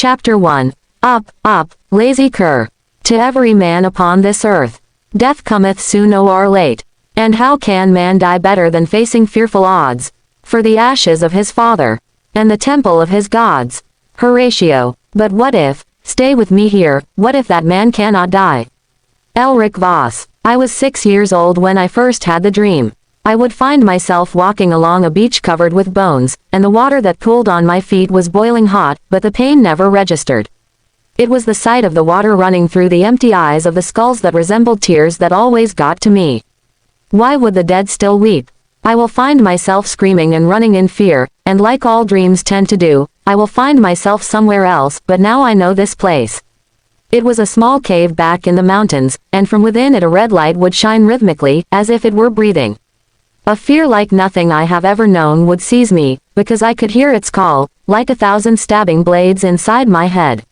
Chapter 1. Up, up, lazy cur. To every man upon this earth, death cometh soon or late. And how can man die better than facing fearful odds, for the ashes of his father, and the temple of his gods? Horatio. But what if, stay with me here, what if that man cannot die? Ulrich Voss. I was 6 years old when I first had the dream. I would find myself walking along a beach covered with bones, and the water that cooled on my feet was boiling hot, but the pain never registered. It was the sight of the water running through the empty eyes of the skulls that resembled tears that always got to me. Why would the dead still weep? I will find myself screaming and running in fear, and like all dreams tend to do, I will find myself somewhere else, but now I know this place. It was a small cave back in the mountains, and from within it a red light would shine rhythmically, as if it were breathing. A fear like nothing I have ever known would seize me, because I could hear its call, like 1,000 stabbing blades inside my head.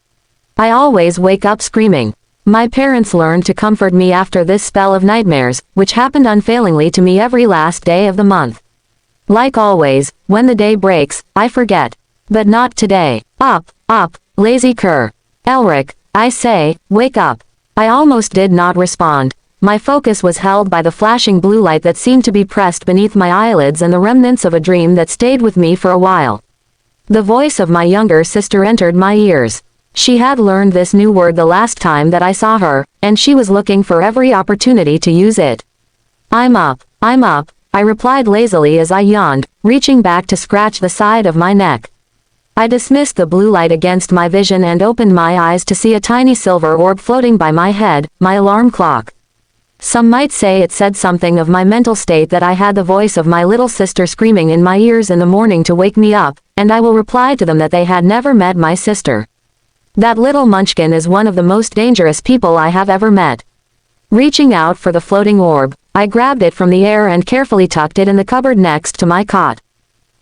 I always wake up screaming. My parents learned to comfort me after this spell of nightmares, which happened unfailingly to me every last day of the month. Like always, when the day breaks, I forget. But not today. Up, up, lazy cur. Ulrich, I say, wake up. I almost did not respond. My focus was held by the flashing blue light that seemed to be pressed beneath my eyelids and the remnants of a dream that stayed with me for a while. The voice of my younger sister entered my ears. She had learned this new word the last time that I saw her, and she was looking for every opportunity to use it. I'm up, I replied lazily as I yawned, reaching back to scratch the side of my neck. I dismissed the blue light against my vision and opened my eyes to see a tiny silver orb floating by my head, my alarm clock. Some might say it said something of my mental state that I had the voice of my little sister screaming in my ears in the morning to wake me up, and I will reply to them that they had never met my sister. That little munchkin is one of the most dangerous people I have ever met. Reaching out for the floating orb, I grabbed it from the air and carefully tucked it in the cupboard next to my cot.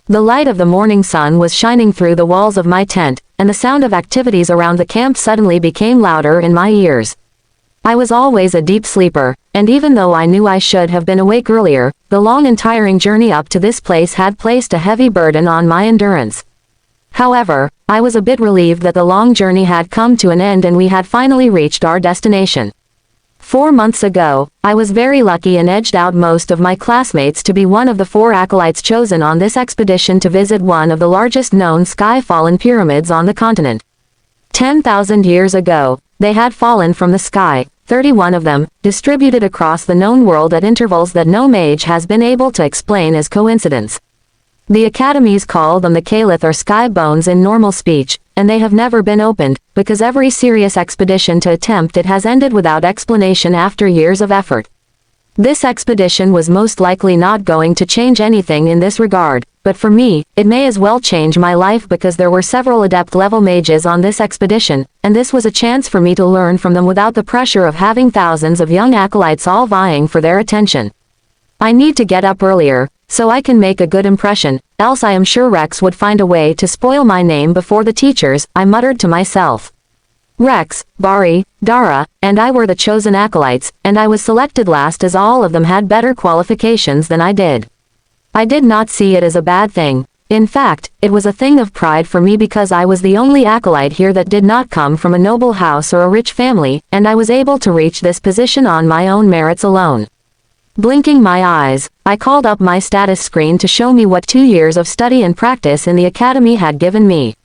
The light of the morning sun was shining through the walls of my tent, and the sound of activities around the camp suddenly became louder in my ears. I was always a deep sleeper, and even though I knew I should have been awake earlier, the long and tiring journey up to this place had placed a heavy burden on my endurance. However, I was a bit relieved that the long journey had come to an end and we had finally reached our destination. 4 months ago, I was very lucky and edged out most of my classmates to be one of the 4 acolytes chosen on this expedition to visit one of the largest known sky-fallen pyramids on the continent. 10,000 years ago, they had fallen from the sky, 31 of them, distributed across the known world at intervals that no mage has been able to explain as coincidence. The academies call them the Caliph or sky bones in normal speech, and they have never been opened, because every serious expedition to attempt it has ended without explanation after years of effort. This expedition was most likely not going to change anything in this regard, but for me, it may as well change my life because there were several adept-level mages on this expedition, and this was a chance for me to learn from them without the pressure of having thousands of young acolytes all vying for their attention. I need to get up earlier, so I can make a good impression, else I am sure Rex would find a way to spoil my name before the teachers, I muttered to myself. Rex, Bari, Dara, and I were the chosen acolytes, and I was selected last as all of them had better qualifications than I did. I did not see it as a bad thing. In fact, it was a thing of pride for me because I was the only acolyte here that did not come from a noble house or a rich family, and I was able to reach this position on my own merits alone. Blinking my eyes, I called up my status screen to show me what 2 years of study and practice in the academy had given me.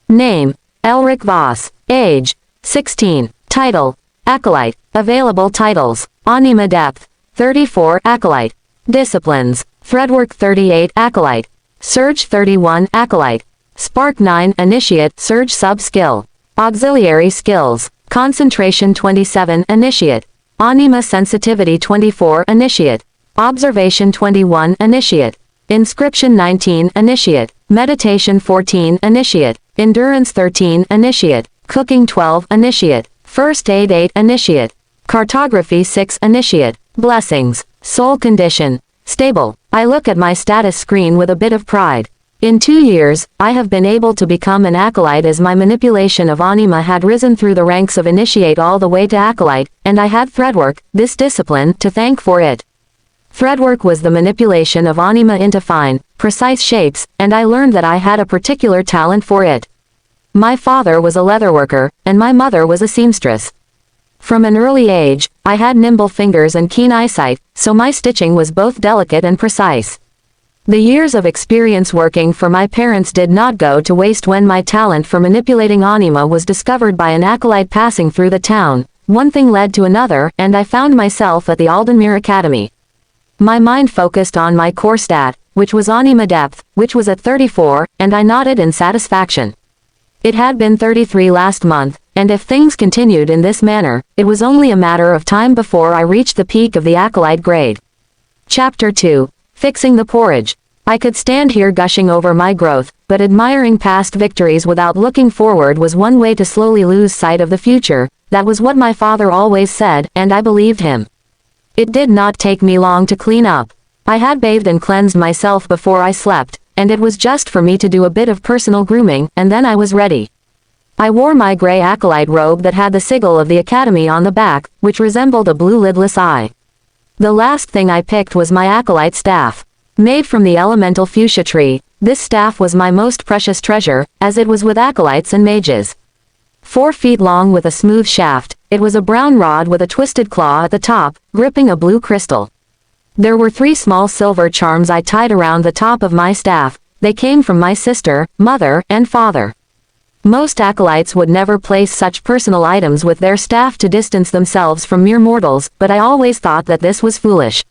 Name: Ulrich Voss. Age: 16. Title: Acolyte. Available titles: Anima Depth, 34 Acolyte. Disciplines: Threadwork 38 Acolyte. Surge 31 Acolyte. Spark 9 Initiate Surge Sub-Skill. Auxiliary Skills: Concentration 27 Initiate. Anima Sensitivity 24 Initiate. Observation 21 Initiate. Inscription 19 Initiate. Meditation 14 Initiate. Endurance 13 Initiate. Cooking 12 Initiate. First Aid 8 Initiate. Cartography 6 Initiate. Blessings: Soul Condition: Stable. I look at my status screen with a bit of pride. In 2 years, I have been able to become an acolyte as my manipulation of anima had risen through the ranks of initiate all the way to acolyte, and I had threadwork, this discipline, to thank for it. Threadwork was the manipulation of anima into fine, precise shapes, and I learned that I had a particular talent for it. My father was a leatherworker, and my mother was a seamstress. From an early age, I had nimble fingers and keen eyesight, so my stitching was both delicate and precise. The years of experience working for my parents did not go to waste when my talent for manipulating anima was discovered by an acolyte passing through the town. One thing led to another, and I found myself at the Aldenmere Academy. My mind focused on my core stat, which was anima depth, which was at 34, and I nodded in satisfaction. It had been 33 last month, and if things continued in this manner, it was only a matter of time before I reached the peak of the acolyte grade. Chapter 2. Fixing the porridge. I could stand here gushing over my growth, but admiring past victories without looking forward was one way to slowly lose sight of the future. That was what my father always said, and I believed him. It did not take me long to clean up. I had bathed and cleansed myself before I slept, and it was just for me to do a bit of personal grooming, and then I was ready. I wore my gray acolyte robe that had the sigil of the academy on the back, which resembled a blue lidless eye. The last thing I picked was my acolyte staff. Made from the elemental fuchsia tree, this staff was my most precious treasure, as it was with acolytes and mages. 4 feet long with a smooth shaft, it was a brown rod with a twisted claw at the top, gripping a blue crystal. There were 3 small silver charms I tied around the top of my staff. They came from my sister, mother, and father. Most acolytes would never place such personal items with their staff to distance themselves from mere mortals, but I always thought that this was foolish.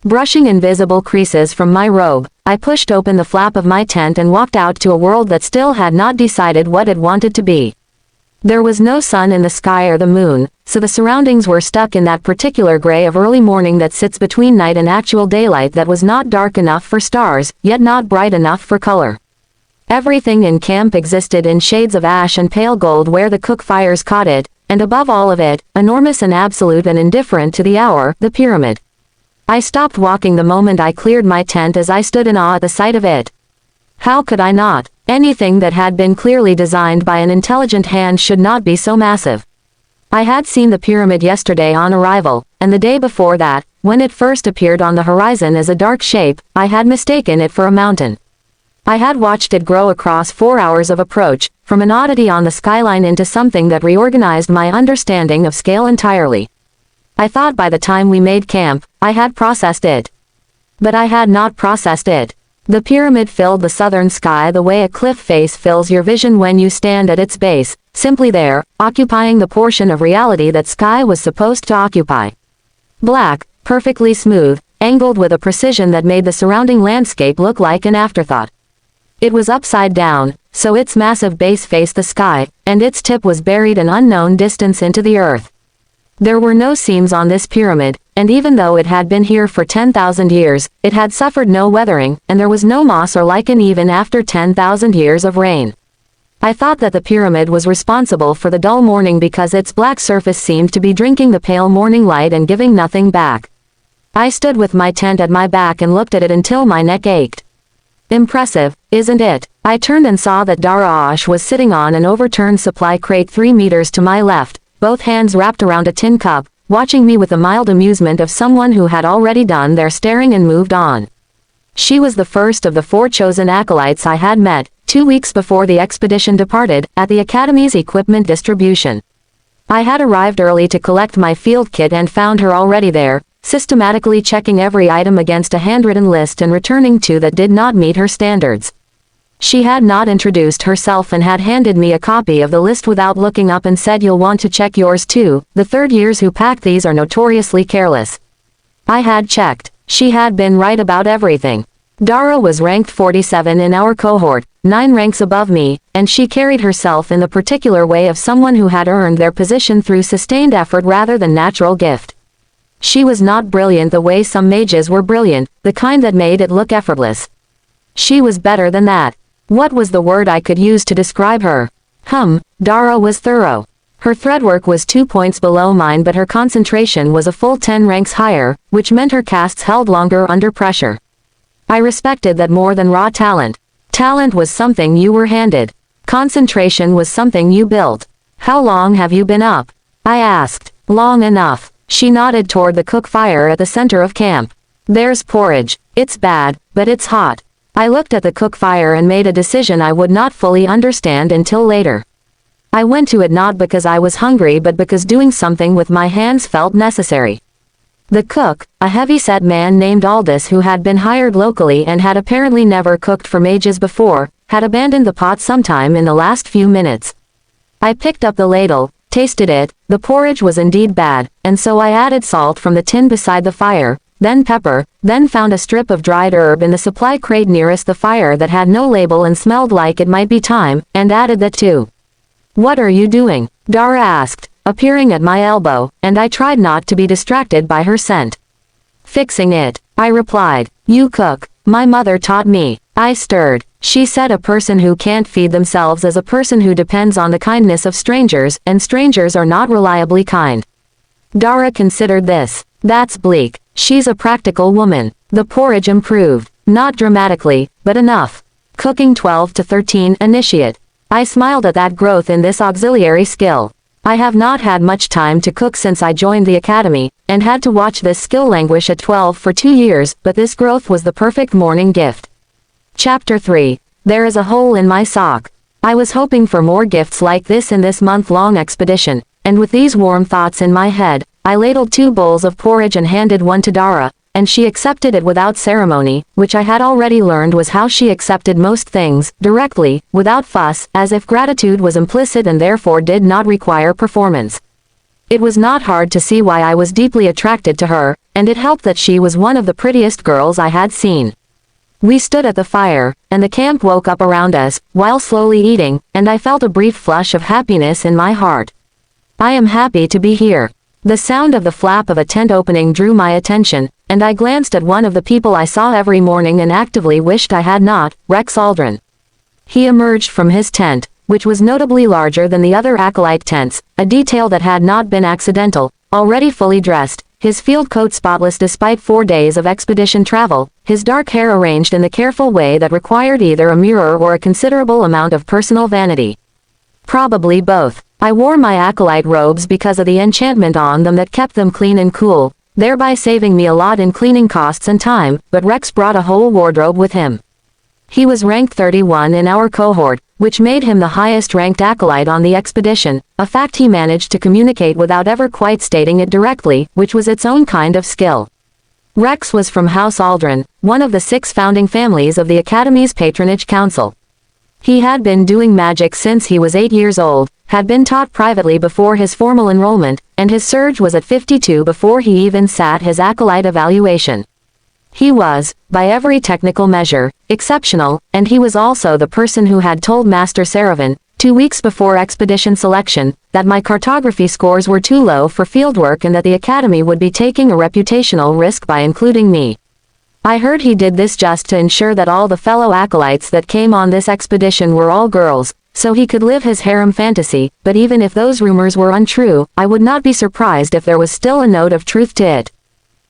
Brushing invisible creases from my robe, I pushed open the flap of my tent and walked out to a world that still had not decided what it wanted to be. There was no sun in the sky or the moon, so the surroundings were stuck in that particular gray of early morning that sits between night and actual daylight, that was not dark enough for stars, yet not bright enough for color. Everything in camp existed in shades of ash and pale gold where the cook fires caught it, and above all of it, enormous and absolute and indifferent to the hour, the pyramid. I stopped walking the moment I cleared my tent as I stood in awe at the sight of it. How could I not? Anything that had been clearly designed by an intelligent hand should not be so massive. I had seen the pyramid yesterday on arrival, and the day before that, when it first appeared on the horizon as a dark shape, I had mistaken it for a mountain. I had watched it grow across 4 hours of approach, from an oddity on the skyline into something that reorganized my understanding of scale entirely. I thought by the time we made camp, I had processed it. But I had not processed it. The pyramid filled the southern sky the way a cliff face fills your vision when you stand at its base, simply there, occupying the portion of reality that sky was supposed to occupy. Black, perfectly smooth, angled with a precision that made the surrounding landscape look like an afterthought. It was upside down, so its massive base faced the sky, and its tip was buried an unknown distance into the earth. There were no seams on this pyramid, and even though it had been here for 10,000 years, it had suffered no weathering, and there was no moss or lichen even after 10,000 years of rain. I thought that the pyramid was responsible for the dull morning because its black surface seemed to be drinking the pale morning light and giving nothing back. I stood with my tent at my back and looked at it until my neck ached. Impressive, isn't it? I turned and saw that Dara-Ash was sitting on an overturned supply crate 3 meters to my left, both hands wrapped around a tin cup, watching me with the mild amusement of someone who had already done their staring and moved on. She was the first of the 4 chosen acolytes I had met, 2 weeks before the expedition departed, at the Academy's equipment distribution. I had arrived early to collect my field kit and found her already there, systematically checking every item against a handwritten list and returning 2 that did not meet her standards. She had not introduced herself and had handed me a copy of the list without looking up and said, "You'll want to check yours too. The third years who pack these are notoriously careless." I had checked. She had been right about everything. Dara was ranked 47 in our cohort, 9 ranks above me, and she carried herself in the particular way of someone who had earned their position through sustained effort rather than natural gift. She was not brilliant the way some mages were brilliant, the kind that made it look effortless. She was better than that. What was the word I could use to describe her? Dara was thorough. Her threadwork was 2 points below mine, but her concentration was a full 10 ranks higher, which meant her casts held longer under pressure. I respected that more than raw talent. Talent was something you were handed. Concentration was something you built. "How long have you been up?" I asked. "Long enough." She nodded toward the cook fire at the center of camp. "There's porridge. It's bad, but it's hot." I looked at the cook fire and made a decision I would not fully understand until later. I went to it not because I was hungry but because doing something with my hands felt necessary. The cook, a heavy-set man named Aldous who had been hired locally and had apparently never cooked for mages before, had abandoned the pot sometime in the last few minutes. I picked up the ladle, tasted it, the porridge was indeed bad, and so I added salt from the tin beside the fire, then pepper, then found a strip of dried herb in the supply crate nearest the fire that had no label and smelled like it might be thyme, and added that too. "What are you doing?" Dara asked, appearing at my elbow, and I tried not to be distracted by her scent. "Fixing it," I replied. "You cook. My mother taught me." I stirred. She said a person who can't feed themselves is a person who depends on the kindness of strangers, and strangers are not reliably kind. Dara considered this. That's bleak. She's a practical woman. The porridge improved. Not dramatically, but enough. Cooking 12 to 13 initiate. I smiled at that growth in this auxiliary skill. I have not had much time to cook since I joined the academy, and had to watch this skill languish at 12 for 2 years, but this growth was the perfect morning gift. Chapter 3. There is a hole in my sock. I was hoping for more gifts like this in this month-long expedition, and with these warm thoughts in my head, I ladled 2 bowls of porridge and handed one to Dara, and she accepted it without ceremony, which I had already learned was how she accepted most things, directly, without fuss, as if gratitude was implicit and therefore did not require performance. It was not hard to see why I was deeply attracted to her, and it helped that she was one of the prettiest girls I had seen. We stood at the fire, and the camp woke up around us, while slowly eating, and I felt a brief flush of happiness in my heart. I am happy to be here. The sound of the flap of a tent opening drew my attention, and I glanced at one of the people I saw every morning and actively wished I had not, Rex Aldrin. He emerged from his tent, which was notably larger than the other acolyte tents, a detail that had not been accidental, already fully dressed, his field coat spotless despite 4 days of expedition travel, his dark hair arranged in the careful way that required either a mirror or a considerable amount of personal vanity. Probably both. I wore my acolyte robes because of the enchantment on them that kept them clean and cool, thereby saving me a lot in cleaning costs and time, but Rex brought a whole wardrobe with him. He was ranked 31 in our cohort, which made him the highest ranked acolyte on the expedition, a fact he managed to communicate without ever quite stating it directly, which was its own kind of skill. Rex was from House Aldrin, one of the 6 founding families of the Academy's patronage council. He had been doing magic since he was 8 years old, had been taught privately before his formal enrollment, and his surge was at 52 before he even sat his acolyte evaluation. He was, by every technical measure, exceptional, and he was also the person who had told Master Seravan, 2 weeks before expedition selection, that my cartography scores were too low for fieldwork and that the Academy would be taking a reputational risk by including me. I heard he did this just to ensure that all the fellow acolytes that came on this expedition were all girls, so he could live his harem fantasy, but even if those rumors were untrue, I would not be surprised if there was still a note of truth to it.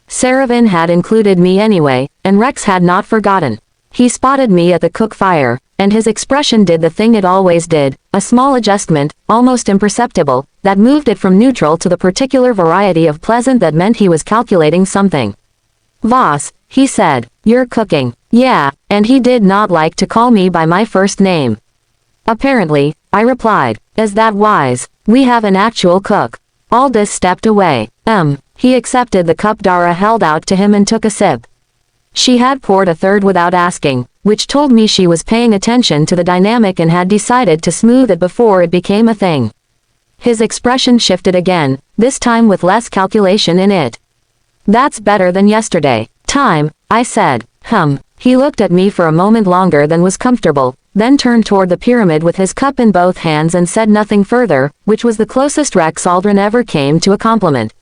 Seravan had included me anyway, and Rex had not forgotten. He spotted me at the cook fire, and his expression did the thing it always did, a small adjustment, almost imperceptible, that moved it from neutral to the particular variety of pleasant that meant he was calculating something. "Voss," he said, "you're cooking." "Yeah," and he did not like to call me by my first name. "Apparently," I replied. "Is that wise? We have an actual cook." Aldous stepped away. He accepted the cup Dara held out to him and took a sip. She had poured a third without asking, which told me she was paying attention to the dynamic and had decided to smooth it before it became a thing. His expression shifted again, this time with less calculation in it. "That's better than yesterday." "Time," I said. He looked at me for a moment longer than was comfortable, then turned toward the pyramid with his cup in both hands and said nothing further, which was the closest Rex Aldrin ever came to a compliment.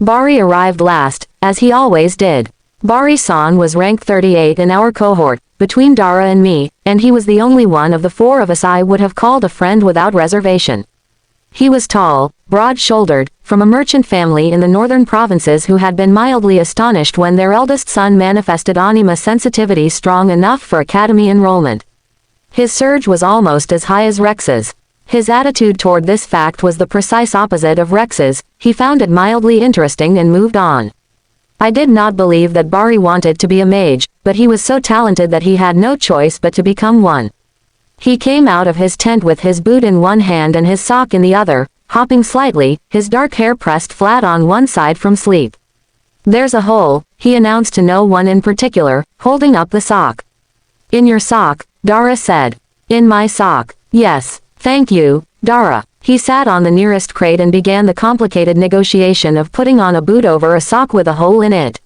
Bari arrived last, as he always did. Bari-san was ranked 38 in our cohort, between Dara and me, and he was the only one of the 4 of us I would have called a friend without reservation. He was tall, broad-shouldered, from a merchant family in the northern provinces who had been mildly astonished when their eldest son manifested anima sensitivity strong enough for academy enrollment. His surge was almost as high as Rex's. His attitude toward this fact was the precise opposite of Rex's, he found it mildly interesting and moved on. I did not believe that Bari wanted to be a mage, but he was so talented that he had no choice but to become one. He came out of his tent with his boot in one hand and his sock in the other, hopping slightly, his dark hair pressed flat on one side from sleep. "There's a hole," he announced to no one in particular, holding up the sock. "In your sock," Dara said. "In my sock. Yes. Thank you, Dara." He sat on the nearest crate and began the complicated negotiation of putting on a boot over a sock with a hole in it.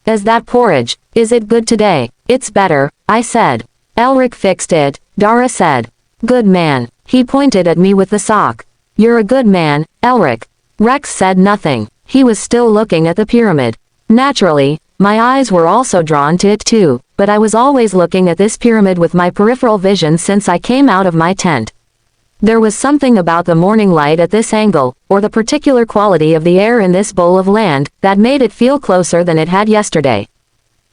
"Is that porridge? Is it good today?" "It's better," I said. "Elric fixed it," Dara said. "Good man." He pointed at me with the sock. "You're a good man, Elric." Rex said nothing. He was still looking at the pyramid. Naturally, my eyes were also drawn to it too, but I was always looking at this pyramid with my peripheral vision since I came out of my tent. There was something about the morning light at this angle, or the particular quality of the air in this bowl of land, that made it feel closer than it had yesterday.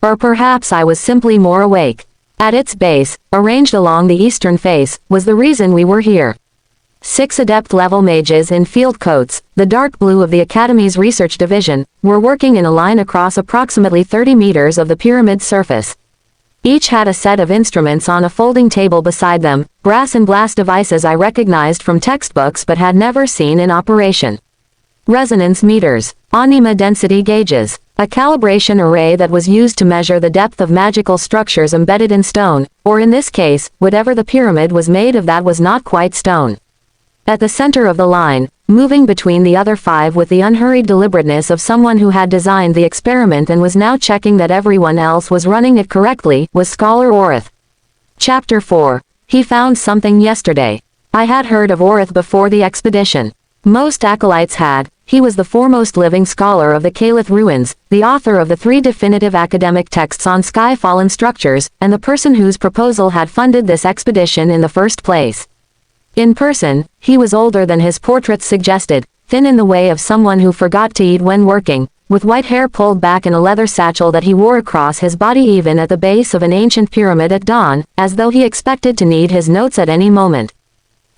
Or perhaps I was simply more awake. At its base, arranged along the eastern face, was the reason we were here. 6 adept-level mages in field coats, the dark blue of the Academy's research division, were working in a line across approximately 30 meters of the pyramid's surface. Each had a set of instruments on a folding table beside them, brass and glass devices I recognized from textbooks but had never seen in operation. Resonance meters, anima density gauges, a calibration array that was used to measure the depth of magical structures embedded in stone, or in this case, whatever the pyramid was made of that was not quite stone. At the center of the line, moving between the other 5 with the unhurried deliberateness of someone who had designed the experiment and was now checking that everyone else was running it correctly, was Scholar Orith. Chapter 4. He found something yesterday. I had heard of Orith before the expedition. Most acolytes had. He was the foremost living scholar of the Calith ruins, the author of the 3 definitive academic texts on sky-fallen structures, and the person whose proposal had funded this expedition in the first place. In person, he was older than his portraits suggested, thin in the way of someone who forgot to eat when working, with white hair pulled back in a leather satchel that he wore across his body even at the base of an ancient pyramid at dawn, as though he expected to need his notes at any moment.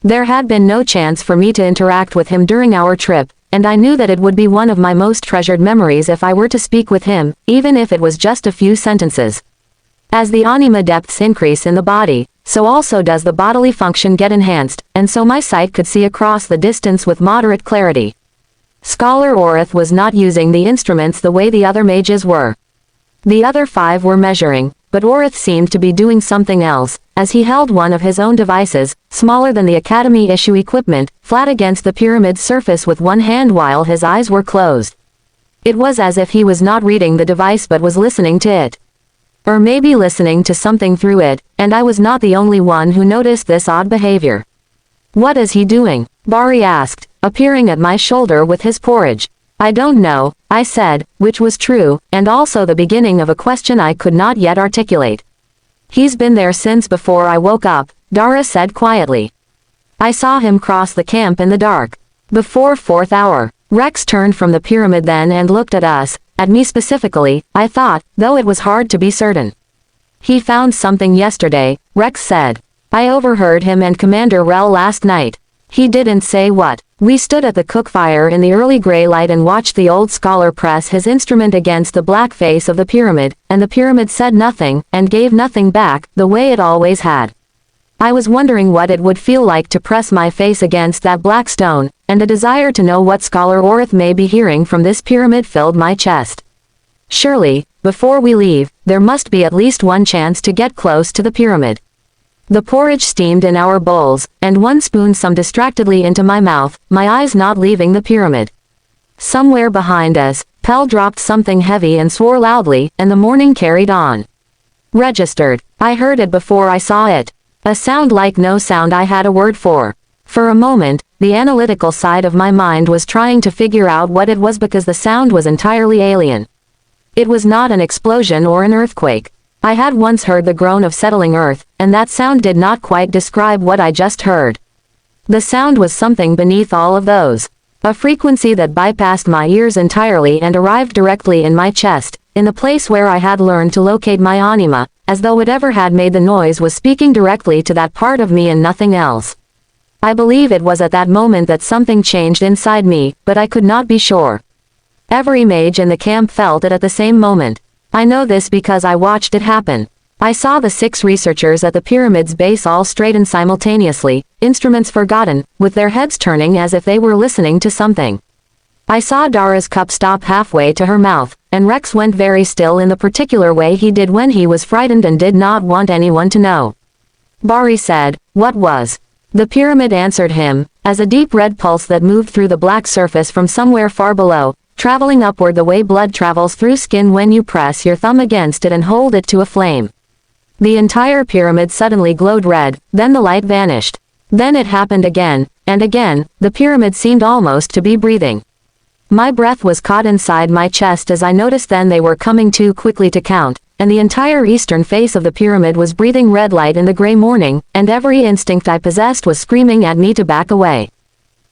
There had been no chance for me to interact with him during our trip, and I knew that it would be one of my most treasured memories if I were to speak with him, even if it was just a few sentences. As the anima depths increase in the body, so also does the bodily function get enhanced, and so my sight could see across the distance with moderate clarity. Scholar Orith was not using the instruments the way the other mages were. The other 5 were measuring, but Orith seemed to be doing something else, as he held one of his own devices, smaller than the Academy issue equipment, flat against the pyramid's surface with one hand while his eyes were closed. It was as if he was not reading the device but was listening to it. Or maybe listening to something through it, and I was not the only one who noticed this odd behavior. "What is he doing?" Bari asked, appearing at my shoulder with his porridge. "I don't know," I said, which was true, and also the beginning of a question I could not yet articulate. "He's been there since before I woke up," Dara said quietly. "I saw him cross the camp in the dark. Before 4th hour." Rex turned from the pyramid then and looked at us, at me specifically, I thought, though it was hard to be certain. "He found something yesterday," Rex said. "I overheard him and Commander Rel last night. He didn't say what." We stood at the cook fire in the early gray light and watched the old scholar press his instrument against the black face of the pyramid, and the pyramid said nothing, and gave nothing back, the way it always had. I was wondering what it would feel like to press my face against that black stone, and a desire to know what Scholar Orith may be hearing from this pyramid filled my chest. Surely, before we leave, there must be at least one chance to get close to the pyramid. The porridge steamed in our bowls, and one spoon some distractedly into my mouth, my eyes not leaving the pyramid. Somewhere behind us, Pell dropped something heavy and swore loudly, and the morning carried on. Registered. I heard it before I saw it. A sound like no sound I had a word for. For a moment, the analytical side of my mind was trying to figure out what it was because the sound was entirely alien. It was not an explosion or an earthquake. I had once heard the groan of settling earth, and that sound did not quite describe what I just heard. The sound was something beneath all of those. A frequency that bypassed my ears entirely and arrived directly in my chest, in the place where I had learned to locate my anima, as though whatever had made the noise was speaking directly to that part of me and nothing else. I believe it was at that moment that something changed inside me, but I could not be sure. Every mage in the camp felt it at the same moment. I know this because I watched it happen. I saw the 6 researchers at the pyramid's base all straighten simultaneously, instruments forgotten, with their heads turning as if they were listening to something. I saw Dara's cup stop halfway to her mouth, and Rex went very still in the particular way he did when he was frightened and did not want anyone to know. Bari said, "What was?" The pyramid answered him, as a deep red pulse that moved through the black surface from somewhere far below, traveling upward the way blood travels through skin when you press your thumb against it and hold it to a flame. The entire pyramid suddenly glowed red, then the light vanished. Then it happened again, and again, the pyramid seemed almost to be breathing. My breath was caught inside my chest as I noticed then they were coming too quickly to count, and the entire eastern face of the pyramid was breathing red light in the gray morning, and every instinct I possessed was screaming at me to back away.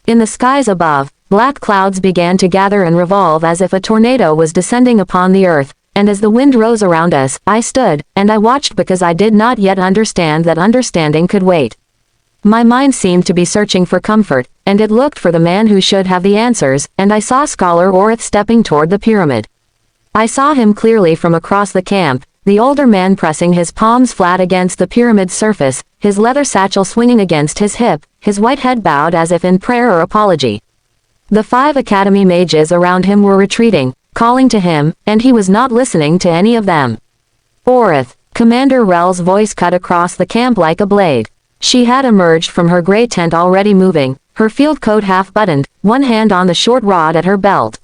In the skies above, black clouds began to gather and revolve as if a tornado was descending upon the earth, and as the wind rose around us, I stood, and I watched because I did not yet understand that understanding could wait. My mind seemed to be searching for comfort, and it looked for the man who should have the answers, and I saw Scholar Orith stepping toward the pyramid. I saw him clearly from across the camp, the older man pressing his palms flat against the pyramid's surface, his leather satchel swinging against his hip, his white head bowed as if in prayer or apology. The 5 academy mages around him were retreating, calling to him, and he was not listening to any of them. "Orith," Commander Rel's voice cut across the camp like a blade. She had emerged from her gray tent already moving, her field coat half buttoned, one hand on the short rod at her belt.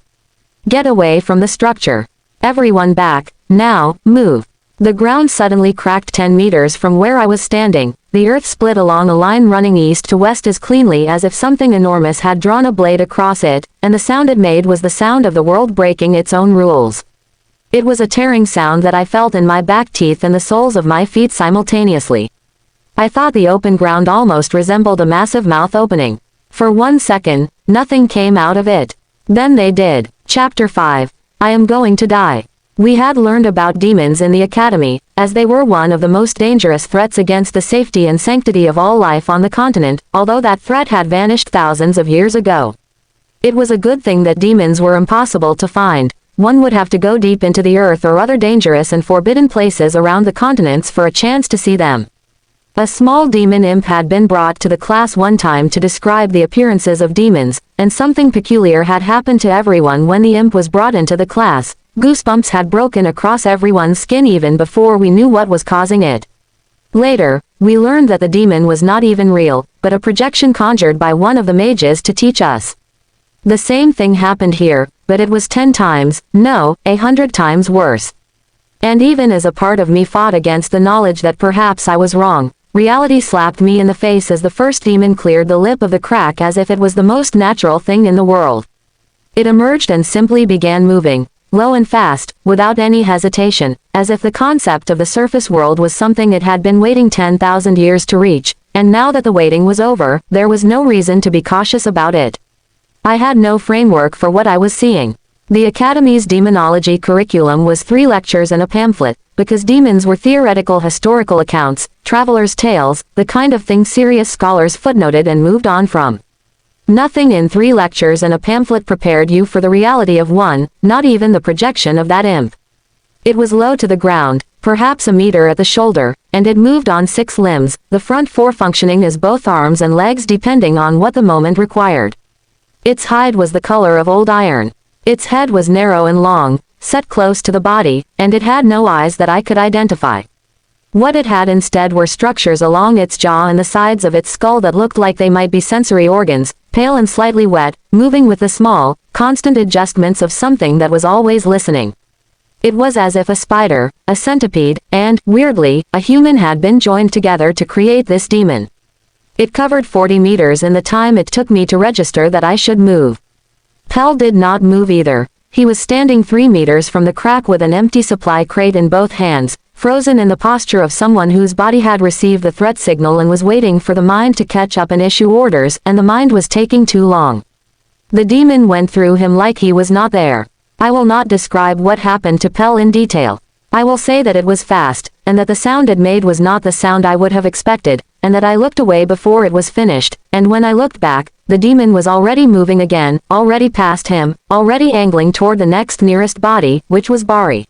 "Get away from the structure. Everyone back, now, move." The ground suddenly cracked 10 meters from where I was standing, the earth split along a line running east to west as cleanly as if something enormous had drawn a blade across it, and the sound it made was the sound of the world breaking its own rules. It was a tearing sound that I felt in my back teeth and the soles of my feet simultaneously. I thought the open ground almost resembled a massive mouth opening. For 1 second, nothing came out of it. Then they did. Chapter 5. I am going to die. We had learned about demons in the academy, as they were one of the most dangerous threats against the safety and sanctity of all life on the continent, although that threat had vanished thousands of years ago. It was a good thing that demons were impossible to find. One would have to go deep into the earth or other dangerous and forbidden places around the continents for a chance to see them. A small demon imp had been brought to the class one time to describe the appearances of demons, and something peculiar had happened to everyone when the imp was brought into the class. Goosebumps had broken across everyone's skin even before we knew what was causing it. Later, we learned that the demon was not even real, but a projection conjured by one of the mages to teach us. The same thing happened here, but it was 10 times, no, 100 times worse. And even as a part of me fought against the knowledge that perhaps I was wrong, reality slapped me in the face as the first demon cleared the lip of the crack as if it was the most natural thing in the world. It emerged and simply began moving, low and fast, without any hesitation, as if the concept of the surface world was something it had been waiting 10,000 years to reach, and now that the waiting was over, there was no reason to be cautious about it. I had no framework for what I was seeing. The Academy's demonology curriculum was 3 lectures and a pamphlet, because demons were theoretical historical accounts, travelers' tales, the kind of thing serious scholars footnoted and moved on from. Nothing in 3 lectures and a pamphlet prepared you for the reality of one, not even the projection of that imp. It was low to the ground, perhaps a meter at the shoulder, and it moved on 6 limbs, the front 4 functioning as both arms and legs depending on what the moment required. Its hide was the color of old iron. Its head was narrow and long, set close to the body, and it had no eyes that I could identify. What it had instead were structures along its jaw and the sides of its skull that looked like they might be sensory organs, pale and slightly wet, moving with the small, constant adjustments of something that was always listening. It was as if a spider, a centipede, and, weirdly, a human had been joined together to create this demon. It covered 40 meters in the time it took me to register that I should move. Pell did not move either. He was standing 3 meters from the crack with an empty supply crate in both hands, frozen in the posture of someone whose body had received the threat signal and was waiting for the mind to catch up and issue orders, and the mind was taking too long. The demon went through him like he was not there. I will not describe what happened to Pell in detail. I will say that it was fast, and that the sound it made was not the sound I would have expected, and that I looked away before it was finished, and when I looked back, the demon was already moving again, already past him, already angling toward the next nearest body, which was Bari.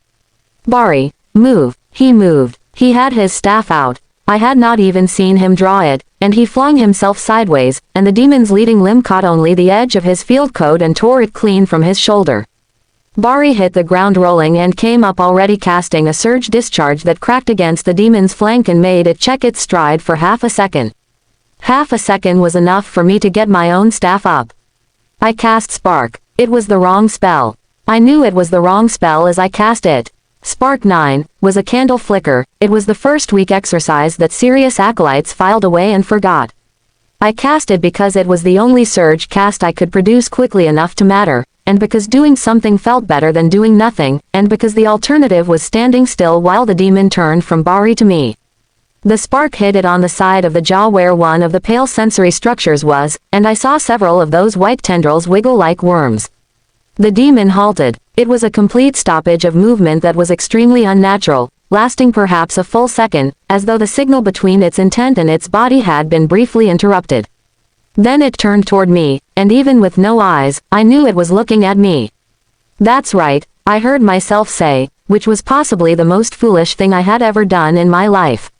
Bari, move. He moved. He had his staff out. I had not even seen him draw it, and he flung himself sideways, and the demon's leading limb caught only the edge of his field coat and tore it clean from his shoulder. Bari hit the ground rolling and came up already casting a surge discharge that cracked against the demon's flank and made it check its stride for half a second. Half a second was enough for me to get my own staff up. I cast Spark. It was the wrong spell. I knew it was the wrong spell as I cast it. Spark 9 was a candle flicker. It was the first weak exercise that serious acolytes filed away and forgot. I cast it because it was the only surge cast I could produce quickly enough to matter, and because doing something felt better than doing nothing, and because the alternative was standing still while the demon turned from Bari to me. The spark hit it on the side of the jaw where one of the pale sensory structures was, and I saw several of those white tendrils wiggle like worms. The demon halted. It was a complete stoppage of movement that was extremely unnatural, lasting perhaps a full second, as though the signal between its intent and its body had been briefly interrupted. Then it turned toward me, and even with no eyes, I knew it was looking at me. "That's right," I heard myself say, which was possibly the most foolish thing I had ever done in my life.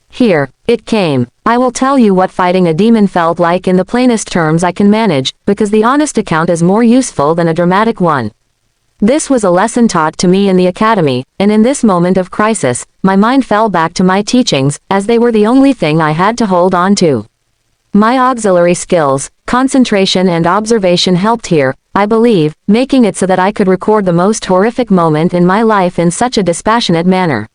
Here, it came. I will tell you what fighting a demon felt like in the plainest terms I can manage, because the honest account is more useful than a dramatic one. This was a lesson taught to me in the academy, and in this moment of crisis, my mind fell back to my teachings, as they were the only thing I had to hold on to. My auxiliary skills, concentration and observation helped here, I believe, making it so that I could record the most horrific moment in my life in such a dispassionate manner.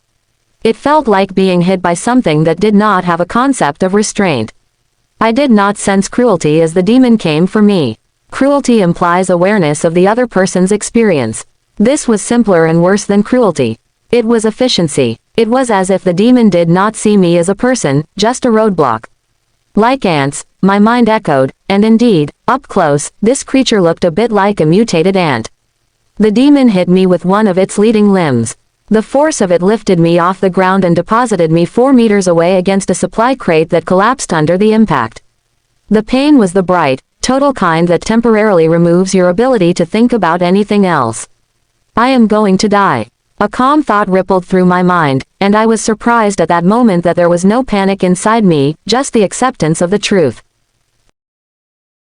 It felt like being hit by something that did not have a concept of restraint. I did not sense cruelty as the demon came for me. Cruelty implies awareness of the other person's experience. This was simpler and worse than cruelty. It was efficiency. It was as if the demon did not see me as a person, just a roadblock. Like ants, my mind echoed, and indeed, up close, this creature looked a bit like a mutated ant. The demon hit me with one of its leading limbs. The force of it lifted me off the ground and deposited me 4 meters away against a supply crate that collapsed under the impact. The pain was the bright, total kind that temporarily removes your ability to think about anything else. I am going to die. A calm thought rippled through my mind, and I was surprised at that moment that there was no panic inside me, just the acceptance of the truth.